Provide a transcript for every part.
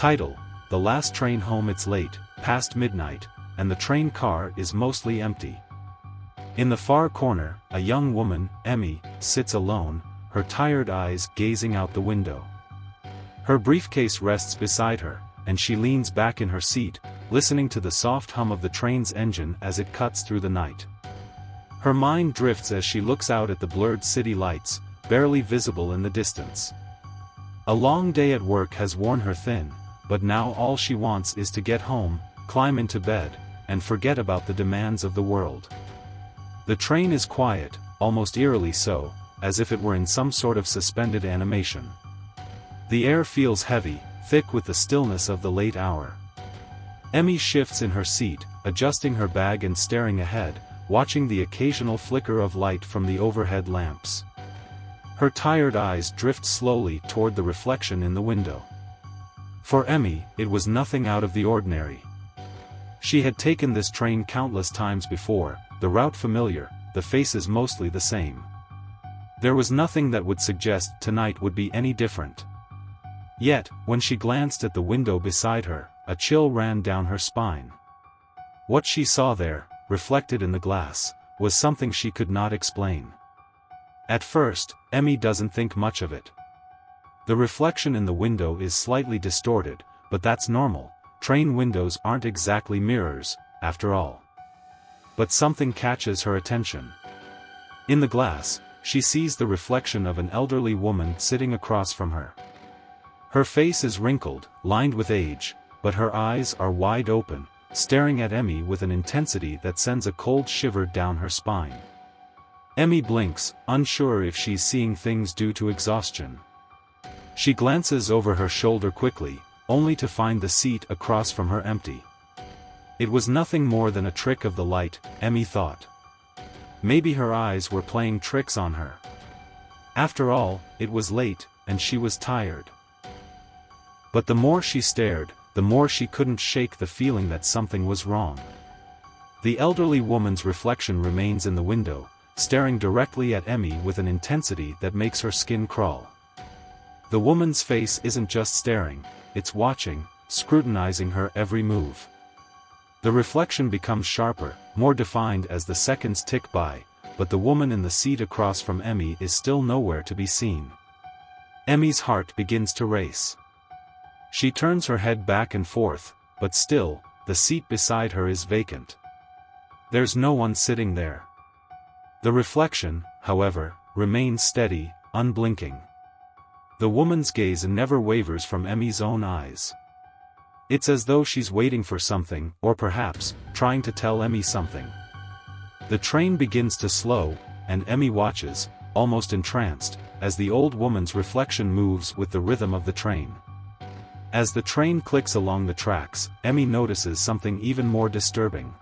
Title: The last train home. It's late, past midnight, and the train car is mostly empty. In the far corner, a young woman, Emmy, sits alone, her tired eyes gazing out the window. Her briefcase rests beside her, and she leans back in her seat, listening to the soft hum of the train's engine as it cuts through the night. Her mind drifts as she looks out at the blurred city lights, barely visible in the distance. A long day at work has worn her thin, but now all she wants is to get home, climb into bed, and forget about the demands of the world. The train is quiet, almost eerily so, as if it were in some sort of suspended animation. The air feels heavy, thick with the stillness of the late hour. Emmy shifts in her seat, adjusting her bag and staring ahead, watching the occasional flicker of light from the overhead lamps. Her tired eyes drift slowly toward the reflection in the window. For Emmy, it was nothing out of the ordinary. She had taken this train countless times before, the route familiar, the faces mostly the same. There was nothing that would suggest tonight would be any different. Yet, when she glanced at the window beside her, a chill ran down her spine. What she saw there, reflected in the glass, was something she could not explain. At first, Emmy doesn't think much of it. The reflection in the window is slightly distorted, but that's normal. Train windows aren't exactly mirrors, after all. But something catches her attention. In the glass, she sees the reflection of an elderly woman sitting across from her. Her face is wrinkled, lined with age, but her eyes are wide open, staring at Emmy with an intensity that sends a cold shiver down her spine. Emmy blinks, unsure if she's seeing things due to exhaustion. She glances over her shoulder quickly, only to find the seat across from her empty. It was nothing more than a trick of the light, Emmy thought. Maybe her eyes were playing tricks on her. After all, it was late, and she was tired. But the more she stared, the more she couldn't shake the feeling that something was wrong. The elderly woman's reflection remains in the window, staring directly at Emmy with an intensity that makes her skin crawl. The woman's face isn't just staring, it's watching, scrutinizing her every move. The reflection becomes sharper, more defined as the seconds tick by, but the woman in the seat across from Emmy is still nowhere to be seen. Emmy's heart begins to race. She turns her head back and forth, but still, the seat beside her is vacant. There's no one sitting there. The reflection, however, remains steady, unblinking. The woman's gaze never wavers from Emmy's own eyes. It's as though she's waiting for something, or perhaps, trying to tell Emmy something. The train begins to slow, and Emmy watches, almost entranced, as the old woman's reflection moves with the rhythm of the train. As the train clicks along the tracks, Emmy notices something even more disturbing.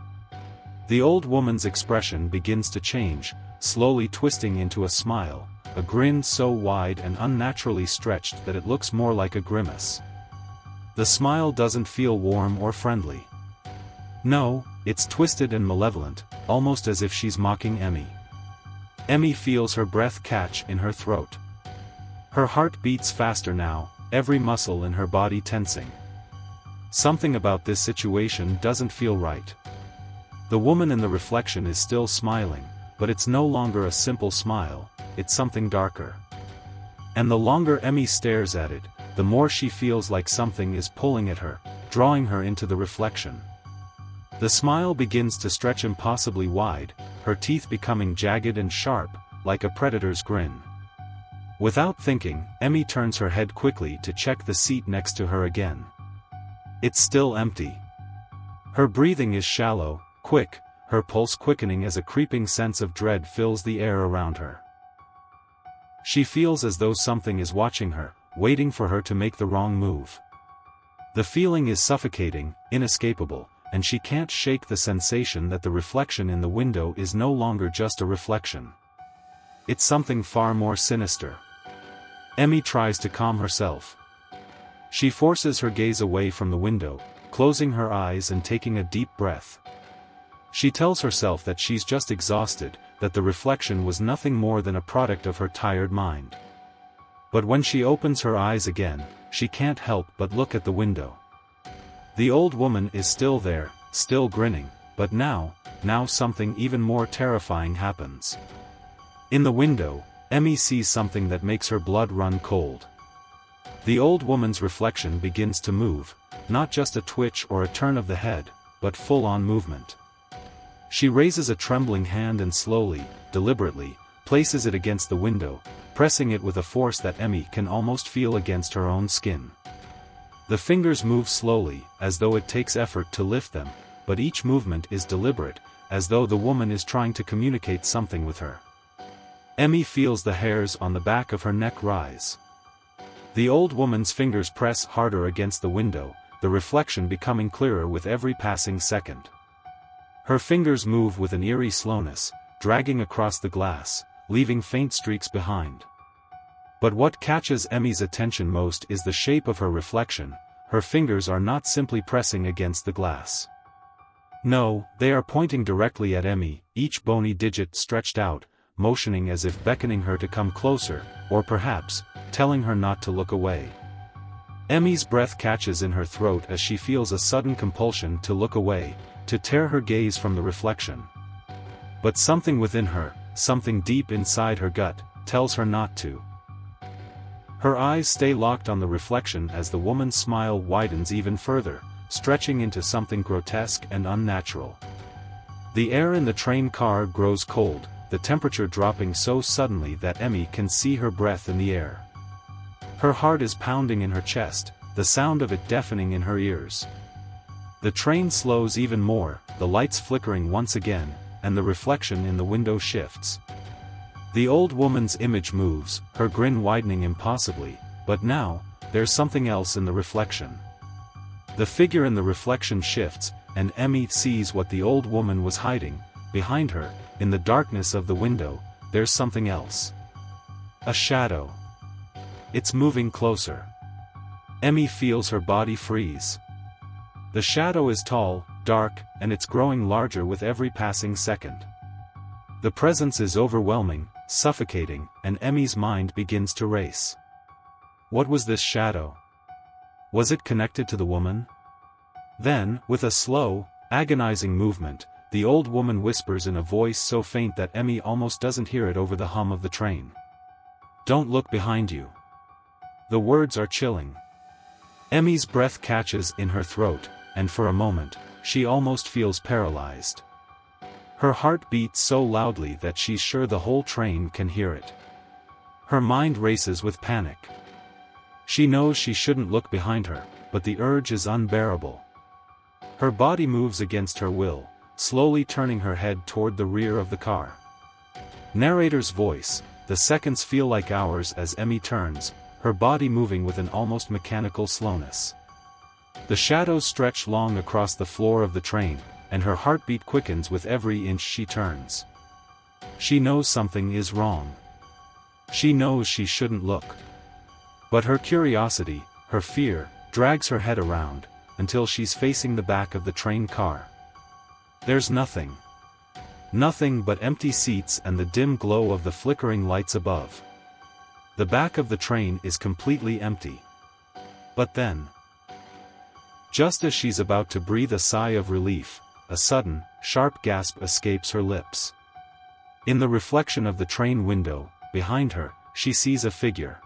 The old woman's expression begins to change, slowly twisting into a smile, a grin so wide and unnaturally stretched that it looks more like a grimace. The smile doesn't feel warm or friendly. No, it's twisted and malevolent, almost as if she's mocking Emmy. Emmy feels her breath catch in her throat. Her heart beats faster now, every muscle in her body tensing. Something about this situation doesn't feel right. The woman in the reflection is still smiling, but it's no longer a simple smile, it's something darker. And the longer Emmy stares at it, the more she feels like something is pulling at her, drawing her into the reflection. The smile begins to stretch impossibly wide, her teeth becoming jagged and sharp, like a predator's grin. Without thinking, Emmy turns her head quickly to check the seat next to her again. It's still empty. Her breathing is shallow, quick, her pulse quickening as a creeping sense of dread fills the air around her. She feels as though something is watching her, waiting for her to make the wrong move. The feeling is suffocating, inescapable, and she can't shake the sensation that the reflection in the window is no longer just a reflection. It's something far more sinister. Emmy tries to calm herself. She forces her gaze away from the window, closing her eyes and taking a deep breath. She tells herself that she's just exhausted, that the reflection was nothing more than a product of her tired mind. But when she opens her eyes again, she can't help but look at the window. The old woman is still there, still grinning, but now something even more terrifying happens. In the window, Emmy sees something that makes her blood run cold. The old woman's reflection begins to move, not just a twitch or a turn of the head, but full-on movement. She raises a trembling hand and slowly, deliberately, places it against the window, pressing it with a force that Emmy can almost feel against her own skin. The fingers move slowly, as though it takes effort to lift them, but each movement is deliberate, as though the woman is trying to communicate something with her. Emmy feels the hairs on the back of her neck rise. The old woman's fingers press harder against the window, the reflection becoming clearer with every passing second. Her fingers move with an eerie slowness, dragging across the glass, leaving faint streaks behind. But what catches Emmy's attention most is the shape of her reflection. Her fingers are not simply pressing against the glass. No, they are pointing directly at Emmy, each bony digit stretched out, motioning as if beckoning her to come closer, or perhaps, telling her not to look away. Emmy's breath catches in her throat as she feels a sudden compulsion to look away, to tear her gaze from the reflection. But something within her, something deep inside her gut, tells her not to. Her eyes stay locked on the reflection as the woman's smile widens even further, stretching into something grotesque and unnatural. The air in the train car grows cold, the temperature dropping so suddenly that Emmy can see her breath in the air. Her heart is pounding in her chest, the sound of it deafening in her ears. The train slows even more, the lights flickering once again, and the reflection in the window shifts. The old woman's image moves, her grin widening impossibly, but now, there's something else in the reflection. The figure in the reflection shifts, and Emmy sees what the old woman was hiding. Behind her, in the darkness of the window, there's something else. A shadow. It's moving closer. Emmy feels her body freeze. The shadow is tall, dark, and it's growing larger with every passing second. The presence is overwhelming, suffocating, and Emmy's mind begins to race. What was this shadow? Was it connected to the woman? Then, with a slow, agonizing movement, the old woman whispers in a voice so faint that Emmy almost doesn't hear it over the hum of the train. "Don't look behind you." The words are chilling. Emmy's breath catches in her throat, and for a moment, she almost feels paralyzed. Her heart beats so loudly that she's sure the whole train can hear it. Her mind races with panic. She knows she shouldn't look behind her, but the urge is unbearable. Her body moves against her will, slowly turning her head toward the rear of the car. Narrator's voice, the seconds feel like hours as Emmy turns, her body moving with an almost mechanical slowness. The shadows stretch long across the floor of the train, and her heartbeat quickens with every inch she turns. She knows something is wrong. She knows she shouldn't look. But her curiosity, her fear, drags her head around, until she's facing the back of the train car. There's nothing. Nothing but empty seats and the dim glow of the flickering lights above. The back of the train is completely empty. But then, just as she's about to breathe a sigh of relief, a sudden, sharp gasp escapes her lips. In the reflection of the train window, behind her, she sees a figure.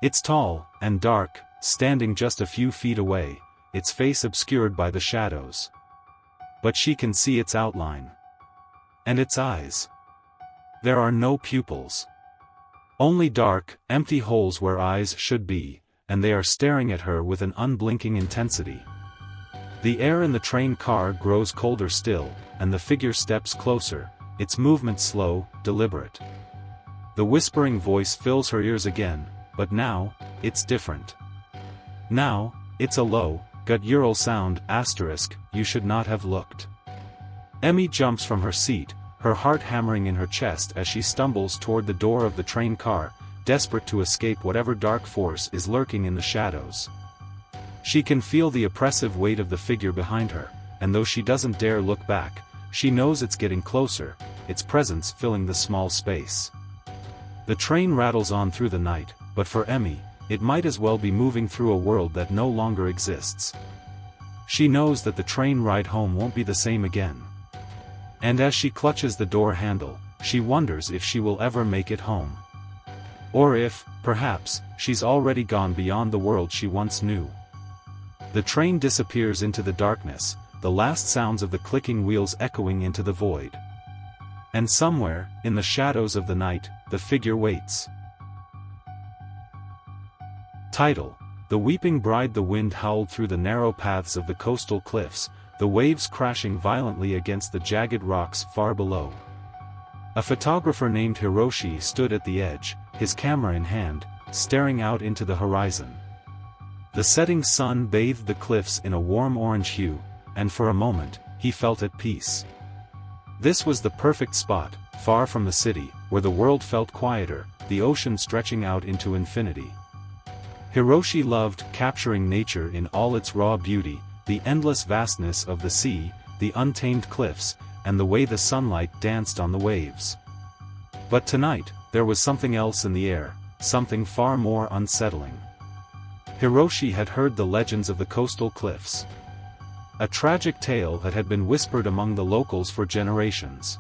It's tall, and dark, standing just a few feet away, its face obscured by the shadows. But she can see its outline. And its eyes. There are no pupils. Only dark, empty holes where eyes should be, and they are staring at her with an unblinking intensity. The air in the train car grows colder still, and the figure steps closer, its movement slow, deliberate. The whispering voice fills her ears again, but now, it's different. Now, it's a low, guttural sound, "you should not have looked." Emmy jumps from her seat, her heart hammering in her chest as she stumbles toward the door of the train car, desperate to escape whatever dark force is lurking in the shadows. She can feel the oppressive weight of the figure behind her, and though she doesn't dare look back, she knows it's getting closer, its presence filling the small space. The train rattles on through the night, but for Emmy, it might as well be moving through a world that no longer exists. She knows that the train ride home won't be the same again. And as she clutches the door handle, she wonders if she will ever make it home. Or if, perhaps, she's already gone beyond the world she once knew. The train disappears into the darkness, the last sounds of the clicking wheels echoing into the void. And somewhere, in the shadows of the night, the figure waits. Title: The Weeping Bride. The wind howled through the narrow paths of the coastal cliffs, the waves crashing violently against the jagged rocks far below. A photographer named Hiroshi stood at the edge, his camera in hand, staring out into the horizon. The setting sun bathed the cliffs in a warm orange hue, and for a moment, he felt at peace. This was the perfect spot, far from the city, where the world felt quieter, the ocean stretching out into infinity. Hiroshi loved capturing nature in all its raw beauty, the endless vastness of the sea, the untamed cliffs, and the way the sunlight danced on the waves. But tonight, there was something else in the air, something far more unsettling. Hiroshi had heard the legends of the coastal cliffs. A tragic tale that had been whispered among the locals for generations.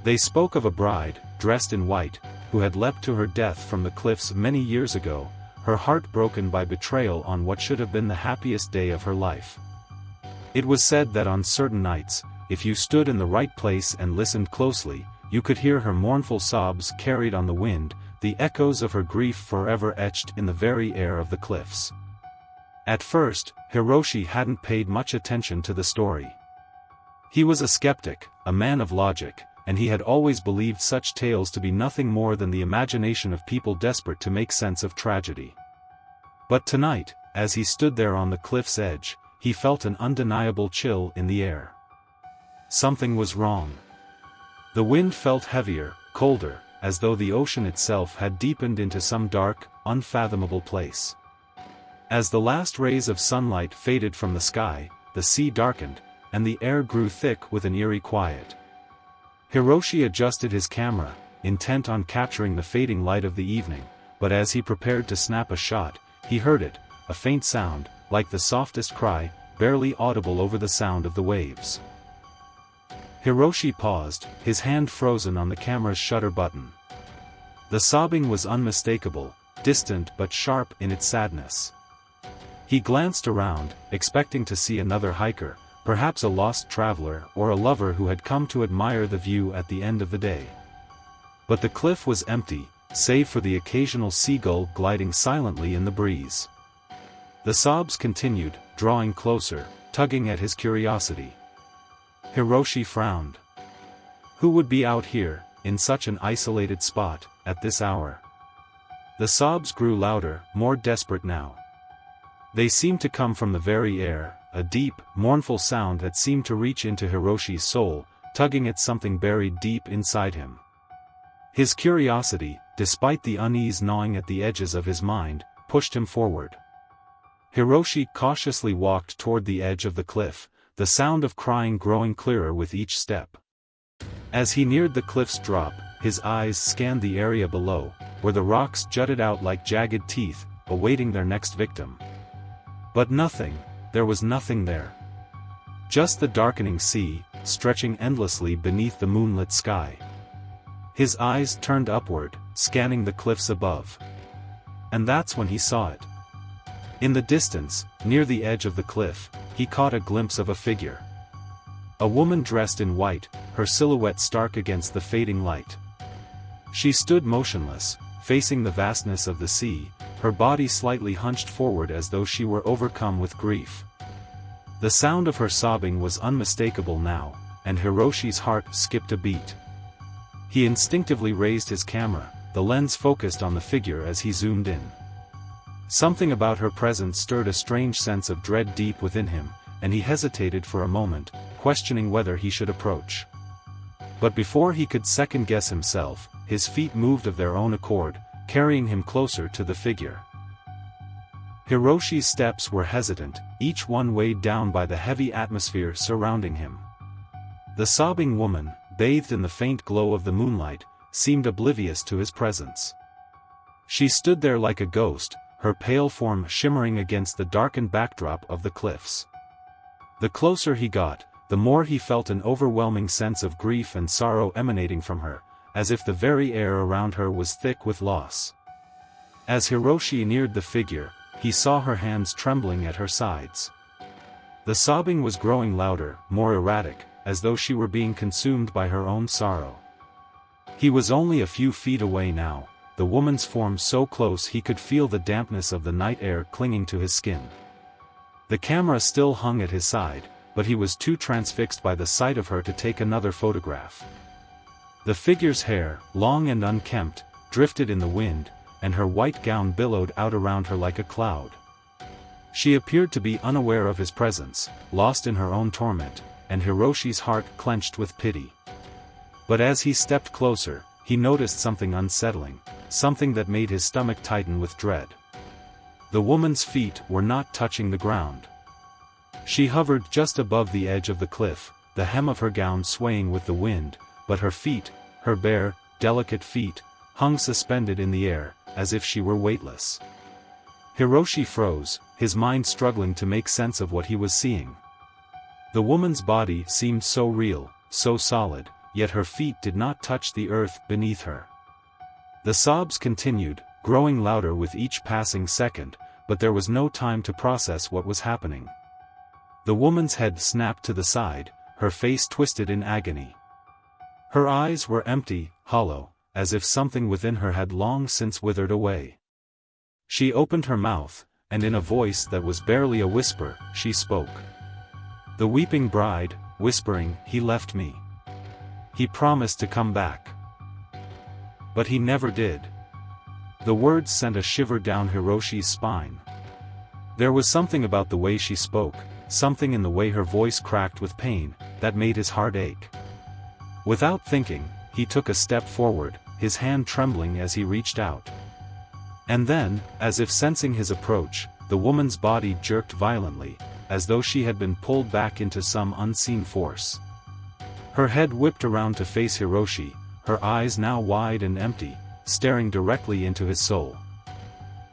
They spoke of a bride, dressed in white, who had leapt to her death from the cliffs many years ago, her heart broken by betrayal on what should have been the happiest day of her life. It was said that on certain nights, if you stood in the right place and listened closely, you could hear her mournful sobs carried on the wind, the echoes of her grief forever etched in the very air of the cliffs. At first, Hiroshi hadn't paid much attention to the story. He was a skeptic, a man of logic, and he had always believed such tales to be nothing more than the imagination of people desperate to make sense of tragedy. But tonight, as he stood there on the cliff's edge, he felt an undeniable chill in the air. Something was wrong. The wind felt heavier, colder, as though the ocean itself had deepened into some dark, unfathomable place. As the last rays of sunlight faded from the sky, the sea darkened, and the air grew thick with an eerie quiet. Hiroshi adjusted his camera, intent on capturing the fading light of the evening, but as he prepared to snap a shot, he heard it, a faint sound, like the softest cry, barely audible over the sound of the waves. Hiroshi paused, his hand frozen on the camera's shutter button. The sobbing was unmistakable, distant but sharp in its sadness. He glanced around, expecting to see another hiker, perhaps a lost traveler or a lover who had come to admire the view at the end of the day. But the cliff was empty, save for the occasional seagull gliding silently in the breeze. The sobs continued, drawing closer, tugging at his curiosity. Hiroshi frowned. Who would be out here, in such an isolated spot, at this hour? The sobs grew louder, more desperate now. They seemed to come from the very air, a deep, mournful sound that seemed to reach into Hiroshi's soul, tugging at something buried deep inside him. His curiosity, despite the unease gnawing at the edges of his mind, pushed him forward. Hiroshi cautiously walked toward the edge of the cliff, the sound of crying growing clearer with each step. As he neared the cliff's drop, his eyes scanned the area below, where the rocks jutted out like jagged teeth, awaiting their next victim. But nothing, there was nothing there. Just the darkening sea, stretching endlessly beneath the moonlit sky. His eyes turned upward, scanning the cliffs above. And that's when he saw it. In the distance, near the edge of the cliff, he caught a glimpse of a figure. A woman dressed in white, her silhouette stark against the fading light. She stood motionless, facing the vastness of the sea, her body slightly hunched forward as though she were overcome with grief. The sound of her sobbing was unmistakable now, and Hiroshi's heart skipped a beat. He instinctively raised his camera, the lens focused on the figure as he zoomed in. Something about her presence stirred a strange sense of dread deep within him, and he hesitated for a moment, questioning whether he should approach. But before he could second-guess himself, his feet moved of their own accord, carrying him closer to the figure. Hiroshi's steps were hesitant, each one weighed down by the heavy atmosphere surrounding him. The sobbing woman, bathed in the faint glow of the moonlight, seemed oblivious to his presence. She stood there like a ghost, her pale form shimmering against the darkened backdrop of the cliffs. The closer he got, the more he felt an overwhelming sense of grief and sorrow emanating from her, as if the very air around her was thick with loss. As Hiroshi neared the figure, he saw her hands trembling at her sides. The sobbing was growing louder, more erratic, as though she were being consumed by her own sorrow. He was only a few feet away now, the woman's form so close he could feel the dampness of the night air clinging to his skin. The camera still hung at his side, but he was too transfixed by the sight of her to take another photograph. The figure's hair, long and unkempt, drifted in the wind, and her white gown billowed out around her like a cloud. She appeared to be unaware of his presence, lost in her own torment, and Hiroshi's heart clenched with pity. But as he stepped closer, he noticed something unsettling, something that made his stomach tighten with dread. The woman's feet were not touching the ground. She hovered just above the edge of the cliff, the hem of her gown swaying with the wind, but her feet, her bare, delicate feet, hung suspended in the air, as if she were weightless. Hiroshi froze, his mind struggling to make sense of what he was seeing. The woman's body seemed so real, so solid, yet her feet did not touch the earth beneath her. The sobs continued, growing louder with each passing second, but there was no time to process what was happening. The woman's head snapped to the side, her face twisted in agony. Her eyes were empty, hollow, as if something within her had long since withered away. She opened her mouth, and in a voice that was barely a whisper, she spoke. The weeping bride, whispering, "He left me. He promised to come back. But he never did." The words sent a shiver down Hiroshi's spine. There was something about the way she spoke, something in the way her voice cracked with pain, that made his heart ache. Without thinking, he took a step forward, his hand trembling as he reached out. And then, as if sensing his approach, the woman's body jerked violently, as though she had been pulled back into some unseen force. Her head whipped around to face Hiroshi, her eyes now wide and empty, staring directly into his soul.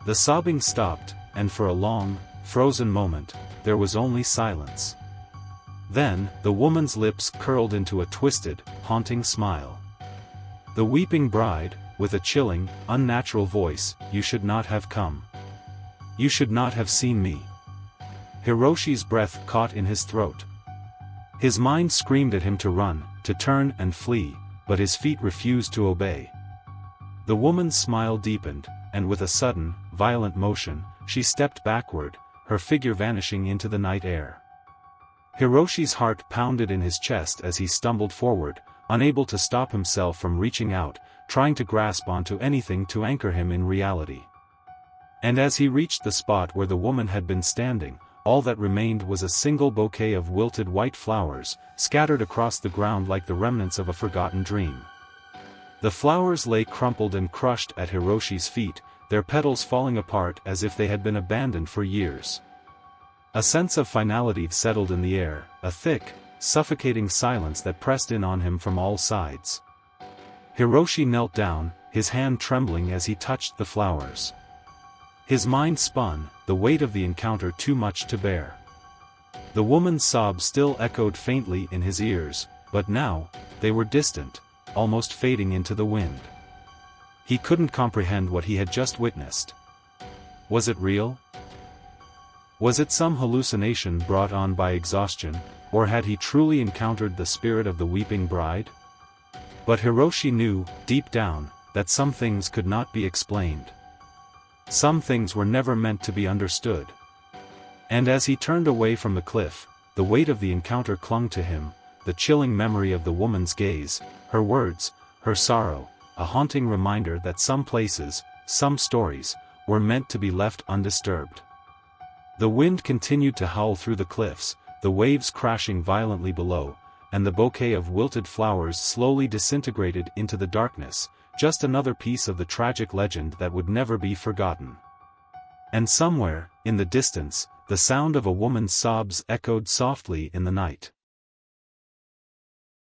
The sobbing stopped, and for a long, frozen moment, there was only silence. Then, the woman's lips curled into a twisted, haunting smile. The weeping bride, with a chilling, unnatural voice, "You should not have come. You should not have seen me." Hiroshi's breath caught in his throat. His mind screamed at him to run, to turn and flee, but his feet refused to obey. The woman's smile deepened, and with a sudden, violent motion, she stepped backward, her figure vanishing into the night air. Hiroshi's heart pounded in his chest as he stumbled forward, unable to stop himself from reaching out, trying to grasp onto anything to anchor him in reality. And as he reached the spot where the woman had been standing, all that remained was a single bouquet of wilted white flowers, scattered across the ground like the remnants of a forgotten dream. The flowers lay crumpled and crushed at Hiroshi's feet, their petals falling apart as if they had been abandoned for years. A sense of finality settled in the air, a thick, suffocating silence that pressed in on him from all sides. Hiroshi knelt down, his hand trembling as he touched the flowers. His mind spun, the weight of the encounter too much to bear. The woman's sobs still echoed faintly in his ears, but now, they were distant, almost fading into the wind. He couldn't comprehend what he had just witnessed. Was it real? Was it some hallucination brought on by exhaustion, or had he truly encountered the spirit of the weeping bride? But Hiroshi knew, deep down, that some things could not be explained. Some things were never meant to be understood. And as he turned away from the cliff, the weight of the encounter clung to him, the chilling memory of the woman's gaze, her words, her sorrow, a haunting reminder that some places, some stories, were meant to be left undisturbed. The wind continued to howl through the cliffs, the waves crashing violently below, and the bouquet of wilted flowers slowly disintegrated into the darkness, just another piece of the tragic legend that would never be forgotten. And somewhere, in the distance, the sound of a woman's sobs echoed softly in the night.